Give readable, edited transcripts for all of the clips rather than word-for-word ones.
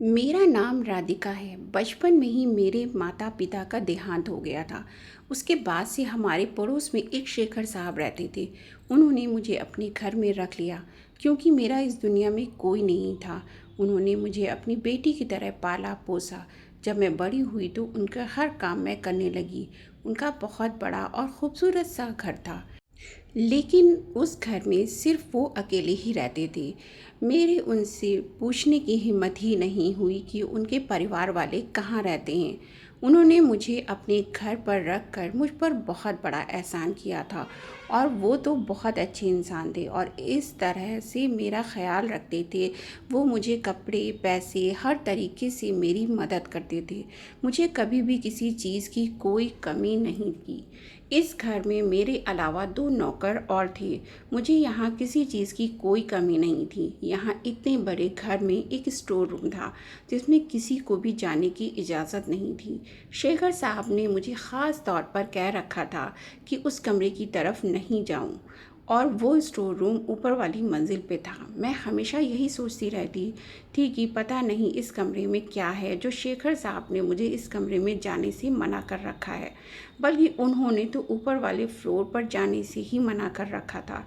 मेरा नाम राधिका है। बचपन में ही मेरे माता पिता का देहांत हो गया था। उसके बाद से हमारे पड़ोस में एक शेखर साहब रहते थे। उन्होंने मुझे अपने घर में रख लिया क्योंकि मेरा इस दुनिया में कोई नहीं था। उन्होंने मुझे अपनी बेटी की तरह पाला पोसा। जब मैं बड़ी हुई तो उनका हर काम मैं करने लगी। उनका बहुत बड़ा और खूबसूरत सा घर था, लेकिन उस घर में सिर्फ वो अकेले ही रहते थे। मेरे उनसे पूछने की हिम्मत ही नहीं हुई कि उनके परिवार वाले कहाँ रहते हैं। उन्होंने मुझे अपने घर पर रख कर मुझ पर बहुत बड़ा एहसान किया था, और वो तो बहुत अच्छे इंसान थे और इस तरह से मेरा ख्याल रखते थे। वो मुझे कपड़े, पैसे, हर तरीके से मेरी मदद करते थे। मुझे कभी भी किसी चीज़ की कोई कमी नहीं की। इस घर में मेरे अलावा 2 नौकर और थे। मुझे यहाँ किसी चीज़ की कोई कमी नहीं थी। यहाँ इतने बड़े घर में एक स्टोर रूम था जिसमें किसी को भी जाने की इजाज़त नहीं थी। शेखर साहब ने मुझे ख़ास तौर पर कह रखा था कि उस कमरे की तरफ नहीं जाऊँ, और वो स्टोर रूम ऊपर वाली मंजिल पे था। मैं हमेशा यही सोचती रहती थी कि पता नहीं इस कमरे में क्या है जो शेखर साहब ने मुझे इस कमरे में जाने से मना कर रखा है। बल्कि उन्होंने तो ऊपर वाले फ्लोर पर जाने से ही मना कर रखा था।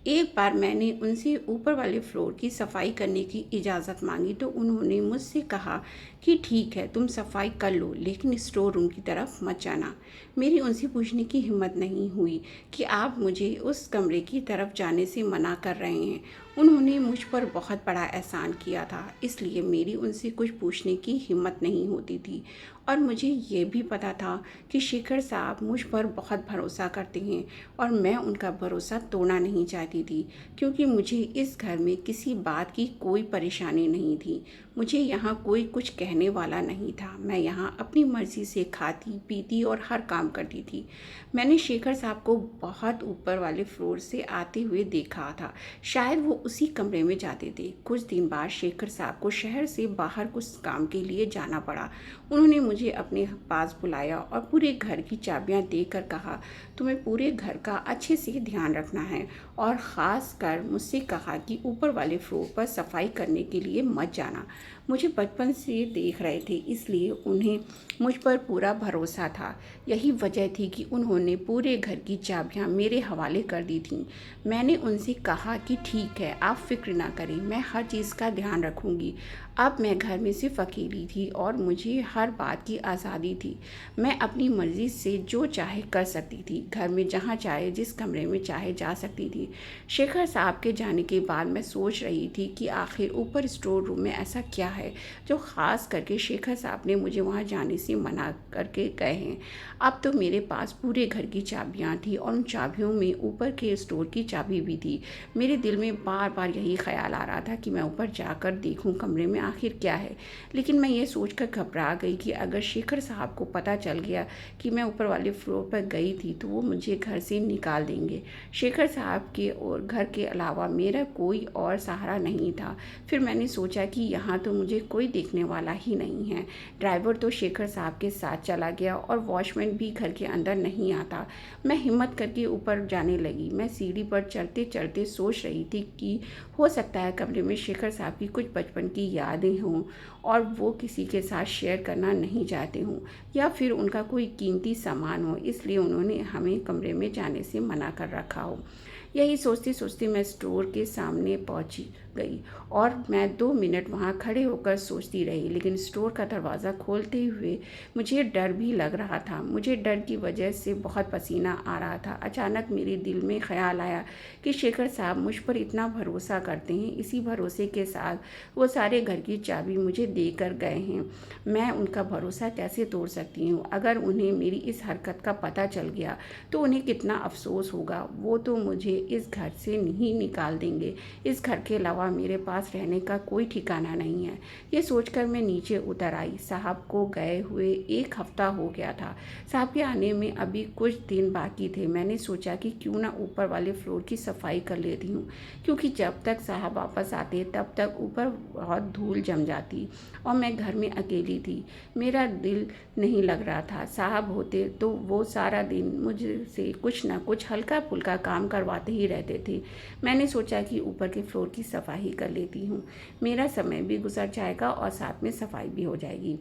एक बार मैंने उनसे ऊपर वाले फ्लोर की सफाई करने की इजाज़त मांगी तो उन्होंने मुझसे कहा कि ठीक है, तुम सफाई कर लो, लेकिन स्टोर रूम की तरफ मत जाना। मेरी उनसे पूछने की हिम्मत नहीं हुई कि आप मुझे उस कमरे की तरफ जाने से मना कर रहे हैं। उन्होंने मुझ पर बहुत बड़ा एहसान किया था, इसलिए मेरी उनसे कुछ पूछने की हिम्मत नहीं होती थी। और मुझे ये भी पता था कि शेखर साहब मुझ पर बहुत भरोसा करते हैं, और मैं उनका भरोसा तोड़ना नहीं चाहती थी, क्योंकि मुझे इस घर में किसी बात की कोई परेशानी नहीं थी। मुझे यहाँ कोई कुछ कहने वाला नहीं था। मैं यहाँ अपनी मर्ज़ी से खाती पीती और हर काम करती थी। मैंने शेखर साहब को बहुत ऊपर वाले फ्लोर से आते हुए देखा था। शायद वो उसी कमरे में जाते थे। कुछ दिन बाद शेखर साहब को शहर से बाहर कुछ काम के लिए जाना पड़ा। उन्होंने मुझे अपने पास बुलाया और पूरे घर की चाबियां देकर कहा, तुम्हें पूरे घर का अच्छे से ध्यान रखना है, और ख़ास कर मुझसे कहा कि ऊपर वाले फ्लोर पर सफाई करने के लिए मत जाना। मुझे बचपन से देख रहे थे, इसलिए उन्हें मुझ पर पूरा भरोसा था। यही वजह थी कि उन्होंने पूरे घर की चाबियां मेरे हवाले कर दी थीं। मैंने उनसे कहा कि ठीक है, आप फिक्र ना करें, मैं हर चीज़ का ध्यान रखूंगी। अब मैं घर में सिर्फ अकेली थी और मुझे हर बात की आज़ादी थी। मैं अपनी मर्ज़ी से जो चाहे कर सकती थी। घर में जहाँ चाहे, जिस कमरे में चाहे जा सकती थी। शेखर साहब के जाने के बाद मैं सोच रही थी कि आखिर ऊपर स्टोर रूम में ऐसा क्या है जो ख़ास करके शेखर साहब ने मुझे वहाँ जाने से मना करके गए हैं। अब तो मेरे पास पूरे घर की चाबियाँ थी, और उन चाबियों में ऊपर के स्टोर की चाबी भी थी। मेरे दिल में बार बार यही ख्याल आ रहा था कि मैं ऊपर जाकर देखूं कमरे में आखिर क्या है। लेकिन मैं ये सोचकर घबरा गई कि अगर शेखर साहब को पता चल गया कि मैं ऊपर वाले फ्लोर पर गई थी तो वो मुझे घर से निकाल देंगे। शेखर साहब के और घर के अलावा मेरा कोई और सहारा नहीं था। फिर मैंने सोचा कि यहाँ तो मुझे कोई देखने वाला ही नहीं है। ड्राइवर तो शेखर साहब के साथ चला गया और वॉचमैन भी घर के अंदर नहीं आता। मैं हिम्मत करके ऊपर जाने लगी। मैं सीढ़ी पर चढ़ते चढ़ते सोच रही थी कि हो सकता है कमरे में शेखर साहब की कुछ बचपन की यादें हों, और वो किसी के साथ शेयर करना नहीं चाहते हों, या फिर उनका कोई कीमती सामान हो, इसलिए उन्होंने हमें कमरे में जाने से मना कर रखा हो। यही सोचते सोचते मैं स्टोर के सामने पहुंची गई, और मैं 2 मिनट वहां खड़े होकर सोचती रही। लेकिन स्टोर का दरवाज़ा खोलते हुए मुझे डर भी लग रहा था। मुझे डर की वजह से बहुत पसीना आ रहा था। अचानक मेरे दिल में ख्याल आया कि शेखर साहब मुझ पर इतना भरोसा करते हैं, इसी भरोसे के साथ वो सारे घर की चाबी मुझे देकर गए हैं। मैं उनका भरोसा कैसे तोड़ सकती हूँ? अगर उन्हें मेरी इस हरकत का पता चल गया तो उन्हें कितना अफसोस होगा। वो तो मुझे इस घर से नहीं निकाल देंगे। इस घर के अलावा मेरे पास रहने का कोई ठिकाना नहीं है। ये सोचकर मैं नीचे उतर आई। साहब को गए हुए 1 हफ्ता हो गया था। साहब के आने में अभी कुछ दिन बाकी थे। मैंने सोचा कि क्यों ना ऊपर वाले फ्लोर की सफाई कर लेती हूँ, क्योंकि जब तक साहब वापस आते तब तक ऊपर बहुत धूल जम जाती और मैं घर में अकेली थी। मेरा दिल नहीं लग रहा था। साहब होते तो वो सारा दिन मुझसे कुछ ना कुछ हल्का फुल्का काम करवाते ही रहते थे। मैंने सोचा कि ऊपर के फ्लोर की सफाई कर लेती हूँ, मेरा समय भी गुजर जाएगा और साथ में सफाई भी हो जाएगी।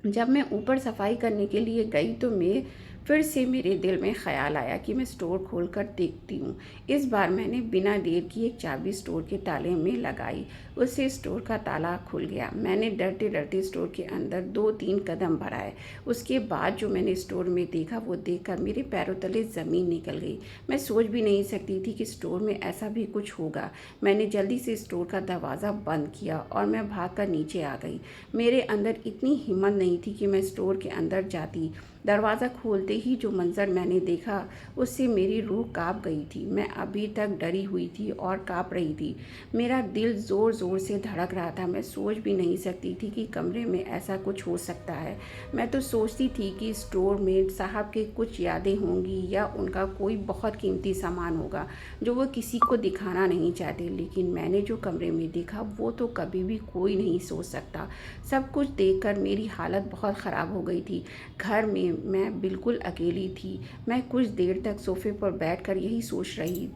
जब मैं ऊपर सफाई करने के लिए गई तो मैं फिर से मेरे दिल में ख़्याल आया कि मैं स्टोर खोल कर देखती हूँ। इस बार मैंने बिना देर किए एक चाबी स्टोर के ताले में लगाई। उससे स्टोर का ताला खुल गया। मैंने डरते डरते स्टोर के अंदर 2-3 कदम बढ़ाए। उसके बाद जो मैंने स्टोर में देखा वो देखकर मेरे पैरों तले ज़मीन निकल गई। मैं सोच भी नहीं सकती थी कि स्टोर में ऐसा भी कुछ होगा। मैंने जल्दी से स्टोर का दरवाज़ा बंद किया और मैं भागकर नीचे आ गई। मेरे अंदर इतनी हिम्मत नहीं थी कि मैं स्टोर के अंदर जाती। दरवाज़ा खोलते ही जो मंज़र मैंने देखा उससे मेरी रूह काँप गई थी। मैं अभी तक डरी हुई थी और काँप रही थी। मेरा दिल ज़ोर ज़ोर से धड़क रहा था। मैं सोच भी नहीं सकती थी कि कमरे में ऐसा कुछ हो सकता है। मैं तो सोचती थी कि स्टोर में साहब के कुछ यादें होंगी या उनका कोई बहुत कीमती सामान होगा जो वो किसी को दिखाना नहीं चाहते। लेकिन मैंने जो कमरे में देखा वो तो कभी भी कोई नहीं सोच सकता। सब कुछ देखकर मेरी हालत बहुत ख़राब हो गई थी। घर में मैं बिल्कुल अकेली थी। मैं कुछ देर तक सोफे पर बैठकर यही सोच रही।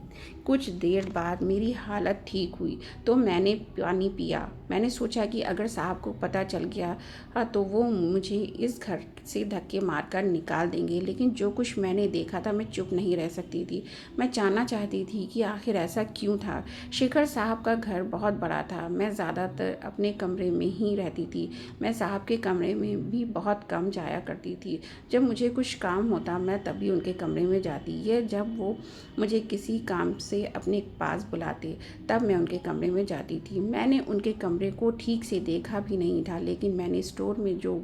कुछ देर बाद मेरी हालत ठीक हुई तो मैंने पानी पिया। मैंने सोचा कि अगर साहब को पता चल गया तो वो मुझे इस घर से धक्के मारकर निकाल देंगे। लेकिन जो कुछ मैंने देखा था मैं चुप नहीं रह सकती थी। मैं जानना चाहती थी कि आखिर ऐसा क्यों था। शेखर साहब का घर बहुत बड़ा था। मैं ज़्यादातर अपने कमरे में ही रहती थी। मैं साहब के कमरे में भी बहुत कम जाया करती थी। जब मुझे कुछ काम होता मैं तभी उनके कमरे में जाती। यह जब वो मुझे किसी काम से अपने पास बुलाते तब मैं उनके कमरे में जाती थी। मैंने उनके कमरे को ठीक से देखा भी नहीं था, लेकिन मैंने स्टोर में जो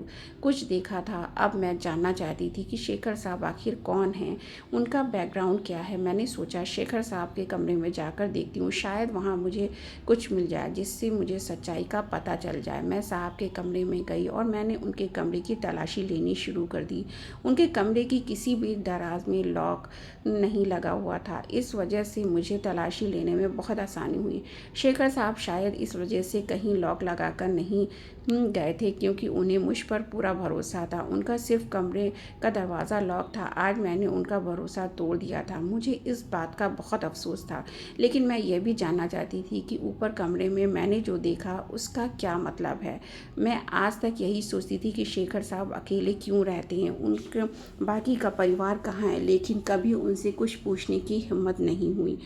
कुछ देखा था अब मैं जानना चाहती थी कि शेखर साहब आखिर कौन हैं, उनका बैकग्राउंड क्या है। मैंने सोचा शेखर साहब के कमरे में जाकर देखती हूँ, शायद वहाँ मुझे कुछ मिल जाए जिससे मुझे सच्चाई का पता चल जाए। मैं साहब के कमरे में गई और मैंने उनके कमरे की तलाशी लेनी शुरू कर दी। उनके कमरे की किसी भी दराज में लॉक नहीं लगा हुआ था। इस वजह से मुझे तलाशी लेने में बहुत आसानी हुई। शेखर साहब शायद इस वजह से कहीं लॉक लगाकर नहीं गए थे, क्योंकि उन्हें मुझ पर पूरा भरोसा था। उनका सिर्फ कमरे का दरवाज़ा लॉक था। आज मैंने उनका भरोसा तोड़ दिया था। मुझे इस बात का बहुत अफसोस था, लेकिन मैं यह भी जानना चाहती थी कि ऊपर कमरे में मैंने जो देखा उसका क्या मतलब है। मैं आज तक यही सोचती थी कि शेखर साहब अकेले क्यों रहते हैं, उनके बाकी का परिवार कहाँ है, लेकिन कभी उनसे कुछ पूछने की हिम्मत नहीं हुई।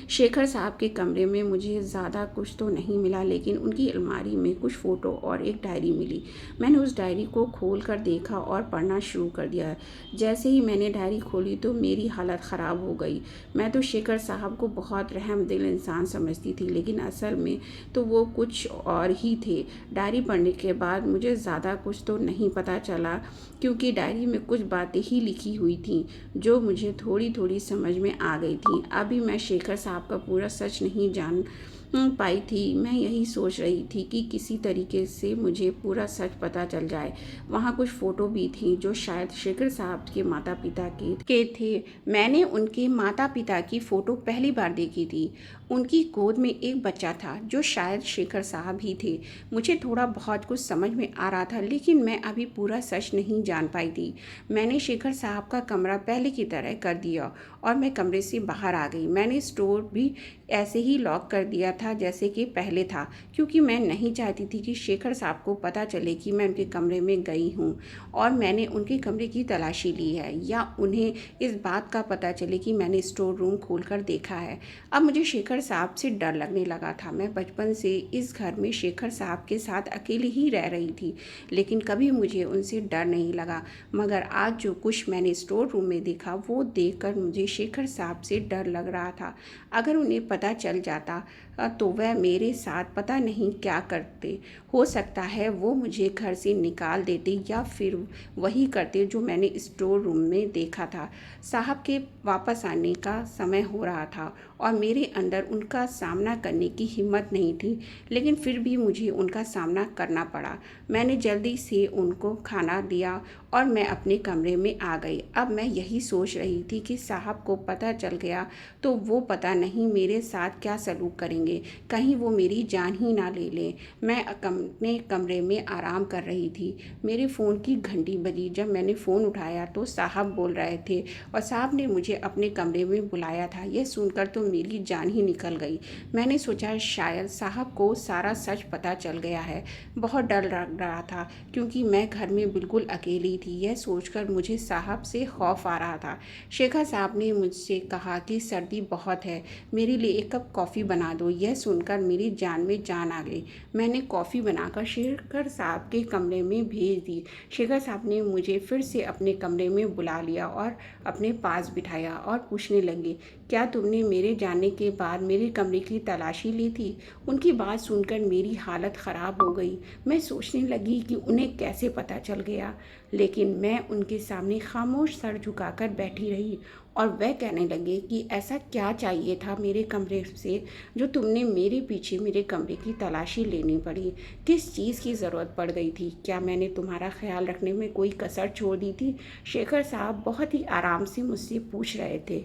शेखर साहब के कमरे में मुझे ज़्यादा कुछ तो नहीं मिला, लेकिन उनकी अलमारी में कुछ फ़ोटो और एक डायरी मिली। मैंने उस डायरी को खोल कर देखा और पढ़ना शुरू कर दिया। जैसे ही मैंने डायरी खोली तो मेरी हालत ख़राब हो गई। मैं तो शेखर साहब को बहुत रहमदिल इंसान समझती थी, लेकिन असल में तो वो कुछ और ही थे। डायरी पढ़ने के बाद मुझे ज़्यादा कुछ तो नहीं पता चला, क्योंकि डायरी में कुछ बातें ही लिखी हुई थीं जो मुझे थोड़ी थोड़ी समझ में आ गई थी। अभी मैं शेखर साहब का पूरा सच नहीं जान पाई थी। मैं यही सोच रही थी कि किसी तरीके से मुझे पूरा सच पता चल जाए। वहाँ कुछ फ़ोटो भी थी जो शायद शेखर साहब के माता पिता के थे। मैंने उनके माता पिता की फ़ोटो पहली बार देखी थी। उनकी गोद में एक बच्चा था जो शायद शेखर साहब ही थे। मुझे थोड़ा बहुत कुछ समझ में आ रहा था, लेकिन मैं अभी पूरा सच नहीं जान पाई थी। मैंने शेखर साहब का कमरा पहले की तरह कर दिया और मैं कमरे से बाहर आ गई। मैंने स्टोर भी ऐसे ही लॉक कर दिया था जैसे कि पहले था, क्योंकि मैं नहीं चाहती थी कि शेखर साहब को पता चले कि मैं उनके कमरे में गई हूँ और मैंने उनके कमरे की तलाशी ली है, या उन्हें इस बात का पता चले कि मैंने स्टोर रूम खोलकर देखा है। अब मुझे शेखर साहब से डर लगने लगा था। मैं बचपन से इस घर में शेखर साहब के साथ अकेली ही रह रही थी, लेकिन कभी मुझे उनसे डर नहीं लगा। मगर आज जो कुछ मैंने स्टोर रूम में देखा वो देखकर मुझे शेखर साहब से डर लग रहा था। अगर उन्हें पता चल जाता तो वह मेरे साथ पता नहीं क्या करते। हो सकता है वो मुझे घर से निकाल देते या फिर वही करते जो मैंने स्टोर रूम में देखा था। साहब के वापस आने का समय हो रहा था और मेरे अंदर उनका सामना करने की हिम्मत नहीं थी, लेकिन फिर भी मुझे उनका सामना करना पड़ा। मैंने जल्दी से उनको खाना दिया और मैं अपने कमरे में आ गई। अब मैं यही सोच रही थी कि साहब को पता चल गया तो वो पता नहीं मेरे साथ क्या सलूक करेंगे, कहीं वो मेरी जान ही ना ले लें। मैं अपने कमरे में आराम कर रही थी, मेरे फ़ोन की घंटी बजी। जब मैंने फ़ोन उठाया तो साहब बोल रहे थे और साहब ने मुझे अपने कमरे में बुलाया था। यह सुनकर तो मेरी जान ही निकल गई। मैंने सोचा शायद साहब को सारा सच पता चल गया है। बहुत डर लग रहा था क्योंकि मैं घर में बिल्कुल अकेली थी। यह सोचकर मुझे साहब से खौफ आ रहा था। शेखर साहब ने मुझसे कहा कि सर्दी बहुत है, मेरे लिए एक कप कॉफ़ी बना दो। यह सुनकर मेरी जान में जान आ गई। मैंने कॉफ़ी बनाकर शेखर साहब के कमरे में भेज दी। शेखर साहब ने मुझे फिर से अपने कमरे में बुला लिया और अपने पास बिठाया और पूछने लगे, क्या तुमने मेरे जाने के बाद मेरे कमरे की तलाशी ली थी? उनकी बात सुनकर मेरी हालत ख़राब हो गई। मैं सोचने लगी कि उन्हें कैसे पता चल गया, लेकिन मैं उनके सामने खामोश सर झुकाकर बैठी रही और वह कहने लगे कि ऐसा क्या चाहिए था मेरे कमरे से जो तुमने मेरे पीछे मेरे कमरे की तलाशी लेनी पड़ी? किस चीज़ की ज़रूरत पड़ गई थी? क्या मैंने तुम्हारा ख्याल रखने में कोई कसर छोड़ दी थी? शेखर साहब बहुत ही आराम से मुझसे पूछ रहे थे,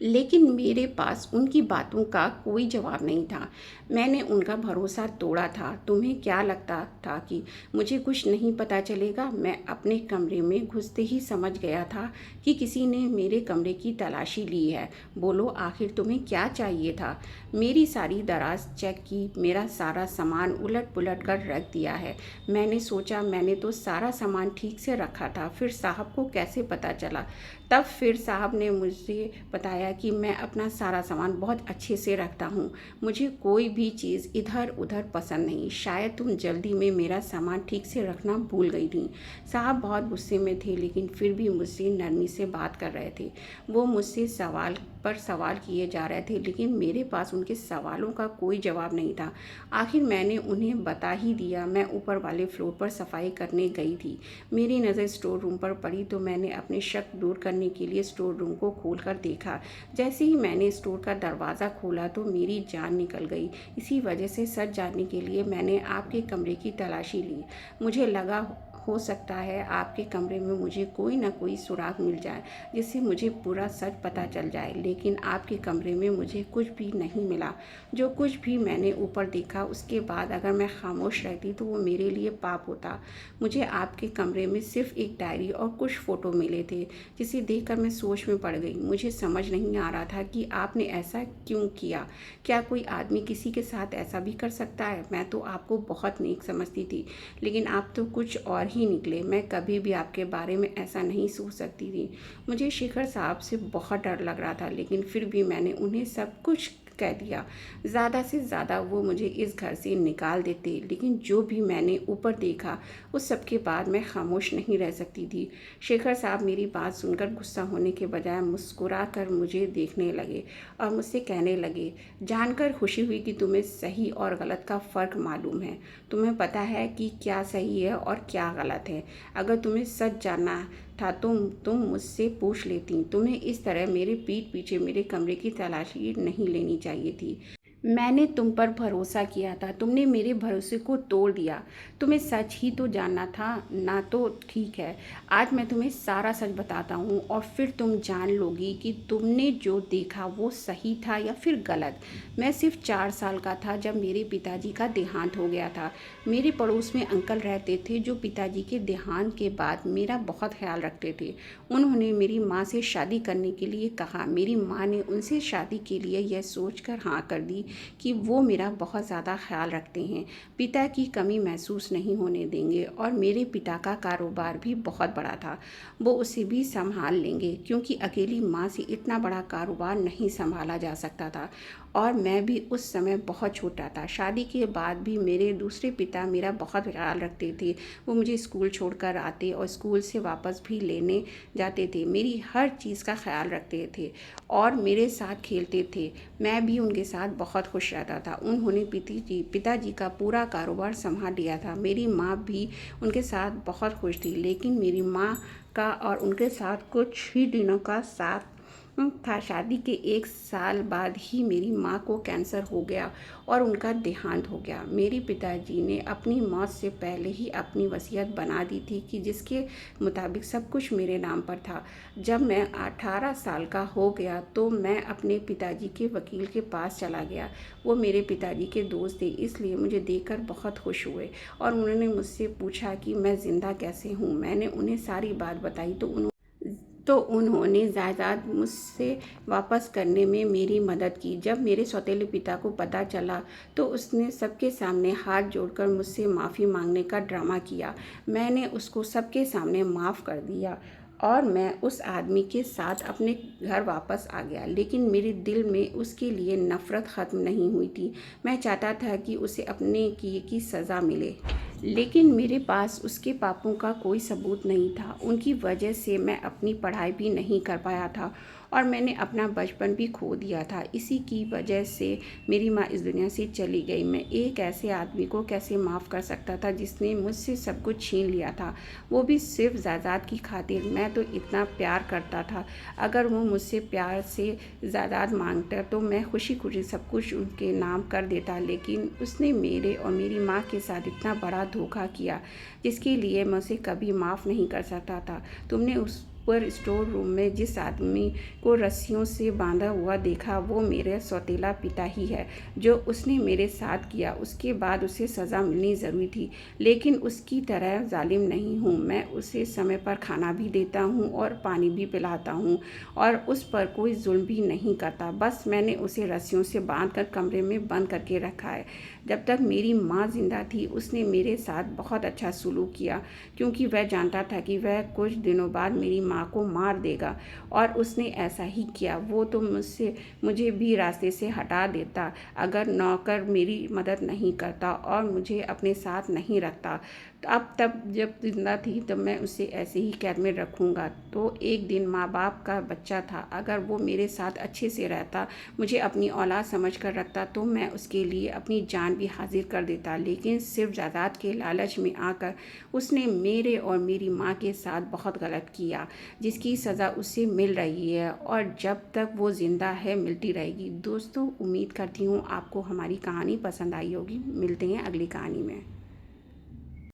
लेकिन मेरे पास उनकी बातों का कोई जवाब नहीं था। मैंने उनका भरोसा तोड़ा था। तुम्हें क्या लगता था कि मुझे कुछ नहीं पता चलेगा? मैं अपने कमरे में घुसते ही समझ गया था कि किसी ने मेरे कमरे की तलाशी ली है। बोलो, आखिर तुम्हें क्या चाहिए था? मेरी सारी दराज चेक की, मेरा सारा सामान उलट पुलट कर रख दिया है। मैंने सोचा मैंने तो सारा सामान ठीक से रखा था, फिर साहब को कैसे पता चला? तब फिर साहब ने मुझे बताया कि मैं अपना सारा सामान बहुत अच्छे से रखता हूँ, मुझे कोई भी चीज़ इधर उधर पसंद नहीं। शायद तुम जल्दी में मेरा सामान ठीक से रखना भूल गई थी। साहब बहुत गुस्से में थे, लेकिन फिर भी मुझसे नरमी से बात कर रहे थे। वो मुझसे सवाल पर सवाल किए जा रहे थे, लेकिन मेरे पास उनके सवालों का कोई जवाब नहीं था। आखिर मैंने उन्हें बता ही दिया। मैं ऊपर वाले फ्लोर पर सफाई करने गई थी। मेरी नज़र स्टोर रूम पर पड़ी तो मैंने अपने शक दूर करने के लिए स्टोर रूम को खोलकर देखा। जैसे ही मैंने स्टोर का दरवाज़ा खोला तो मेरी जान निकल गई। इसी वजह से सच जानने के लिए मैंने आपके कमरे की तलाशी ली। मुझे लगा हो सकता है आपके कमरे में मुझे कोई ना कोई सुराग मिल जाए जिससे मुझे पूरा सच पता चल जाए, लेकिन आपके कमरे में मुझे कुछ भी नहीं मिला। जो कुछ भी मैंने ऊपर देखा उसके बाद अगर मैं खामोश रहती तो वो मेरे लिए पाप होता। मुझे आपके कमरे में सिर्फ एक डायरी और कुछ फ़ोटो मिले थे, जिसे देखकर मैं सोच में पड़ गई। मुझे समझ नहीं आ रहा था कि आपने ऐसा क्यों किया। क्या कोई आदमी किसी के साथ ऐसा भी कर सकता है? मैं तो आपको बहुत नेक समझती थी, लेकिन आप तो कुछ और ही निकले। मैं कभी भी आपके बारे में ऐसा नहीं सोच सकती थी। मुझे शेखर साहब से बहुत डर लग रहा था, लेकिन फिर भी मैंने उन्हें सब कुछ कह दिया। ज़्यादा से ज़्यादा वो मुझे इस घर से निकाल देते, लेकिन जो भी मैंने ऊपर देखा उस सब के बाद मैं खामोश नहीं रह सकती थी। शेखर साहब मेरी बात सुनकर गुस्सा होने के बजाय मुस्कुरा कर मुझे देखने लगे और मुझसे कहने लगे, जानकर खुशी हुई कि तुम्हें सही और गलत का फ़र्क मालूम है। तुम्हें पता है कि क्या सही है और क्या गलत है। अगर तुम्हें सच जानना था तो तुम मुझसे पूछ लेती। तुम्हें इस तरह मेरे पीठ पीछे मेरे कमरे की तलाशी नहीं लेनी चाहिए थी। मैंने तुम पर भरोसा किया था, तुमने मेरे भरोसे को तोड़ दिया। तुम्हें सच ही तो जानना था ना, तो ठीक है, आज मैं तुम्हें सारा सच बताता हूँ और फिर तुम जान लोगी कि तुमने जो देखा वो सही था या फिर गलत। मैं सिर्फ 4 साल का था जब मेरे पिताजी का देहांत हो गया था। मेरे पड़ोस में अंकल रहते थे जो पिताजी के देहांत के बाद मेरा बहुत ख्याल रखते थे। उन्होंने मेरी माँ से शादी करने के लिए कहा। मेरी माँ ने उनसे शादी के लिए यह सोचकर हाँ कर दी कि वो मेरा बहुत ज़्यादा ख्याल रखते हैं, पिता की कमी महसूस नहीं होने देंगे, और मेरे पिता का कारोबार भी बहुत बड़ा था, वो उसे भी संभाल लेंगे, क्योंकि अकेली माँ से इतना बड़ा कारोबार नहीं संभाला जा सकता था। और मैं भी उस समय बहुत छोटा था। शादी के बाद भी मेरे दूसरे पिता मेरा बहुत ख्याल रखते थे। वो मुझे स्कूल छोड़कर आते और स्कूल से वापस भी लेने जाते थे। मेरी हर चीज़ का ख्याल रखते थे और मेरे साथ खेलते थे। मैं भी उनके साथ बहुत खुश रहता था। उन्होंने पिताजी का पूरा कारोबार संभाल लिया था। मेरी माँ भी उनके साथ बहुत खुश थी, लेकिन मेरी माँ का और उनके साथ कुछ ही दिनों का साथ था। शादी के 1 साल बाद ही मेरी माँ को कैंसर हो गया और उनका देहांत हो गया। मेरे पिताजी ने अपनी मौत से पहले ही अपनी वसीयत बना दी थी कि जिसके मुताबिक सब कुछ मेरे नाम पर था। जब मैं 18 साल का हो गया तो मैं अपने पिताजी के वकील के पास चला गया। वो मेरे पिताजी के दोस्त थे, इसलिए मुझे देखकर बहुत खुश हुए और उन्होंने मुझसे पूछा कि मैं ज़िंदा कैसे हूँ। मैंने उन्हें सारी बात बताई तो उन्होंने जायदाद मुझसे वापस करने में मेरी मदद की। जब मेरे सौतेले पिता को पता चला तो उसने सबके सामने हाथ जोड़कर मुझसे माफ़ी मांगने का ड्रामा किया। मैंने उसको सबके सामने माफ़ कर दिया और मैं उस आदमी के साथ अपने घर वापस आ गया। लेकिन मेरे दिल में उसके लिए नफ़रत ख़त्म नहीं हुई थी। मैं चाहता था कि उसे अपने किए की सज़ा मिले, लेकिन मेरे पास उसके पापों का कोई सबूत नहीं था। उनकी वजह से मैं अपनी पढ़ाई भी नहीं कर पाया था और मैंने अपना बचपन भी खो दिया था। इसी की वजह से मेरी माँ इस दुनिया से चली गई। मैं एक ऐसे आदमी को कैसे माफ़ कर सकता था जिसने मुझसे सब कुछ छीन लिया था, वो भी सिर्फ जायदाद की खातिर। मैं तो इतना प्यार करता था, अगर वो मुझसे प्यार से जायदाद मांगता तो मैं खुशी खुशी सब कुछ उनके नाम कर देता। लेकिन उसने मेरे और मेरी माँ के साथ इतना बड़ा धोखा किया जिसके लिए मैं उसे कभी माफ़ नहीं कर सकता था। तुमने उस पर स्टोर रूम में जिस आदमी को रस्सियों से बांधा हुआ देखा, वो मेरा सौतेला पिता ही है। जो उसने मेरे साथ किया उसके बाद उसे सज़ा मिलनी ज़रूरी थी, लेकिन उसकी तरह जालिम नहीं हूँ। मैं उसे समय पर खाना भी देता हूँ और पानी भी पिलाता हूँ और उस पर कोई जुल्म भी नहीं करता। बस मैंने उसे रस्सियों से बांध कर कमरे में बंद करके रखा है। जब तक मेरी माँ ज़िंदा थी उसने मेरे साथ बहुत अच्छा सलूक किया, क्योंकि वह जानता था कि वह कुछ दिनों बाद मेरी माँ को मार देगा और उसने ऐसा ही किया। वो तो मुझे भी रास्ते से हटा देता अगर नौकर मेरी मदद नहीं करता और मुझे अपने साथ नहीं रखता। अब तब जब जिंदा थी तब मैं उसे ऐसे ही कैद में रखूँगा। तो एक दिन माँ बाप का बच्चा था, अगर वो मेरे साथ अच्छे से रहता, मुझे अपनी औलाद समझ कर रखता तो मैं उसके लिए अपनी जान भी हाजिर कर देता। लेकिन सिर्फ जायदाद के लालच में आकर उसने मेरे और मेरी माँ के साथ बहुत गलत किया, जिसकी सज़ा उसे मिल रही है और जब तक वो ज़िंदा है मिलती रहेगी। दोस्तों, उम्मीद करती हूँ आपको हमारी कहानी पसंद आई होगी। मिलते हैं अगली कहानी में।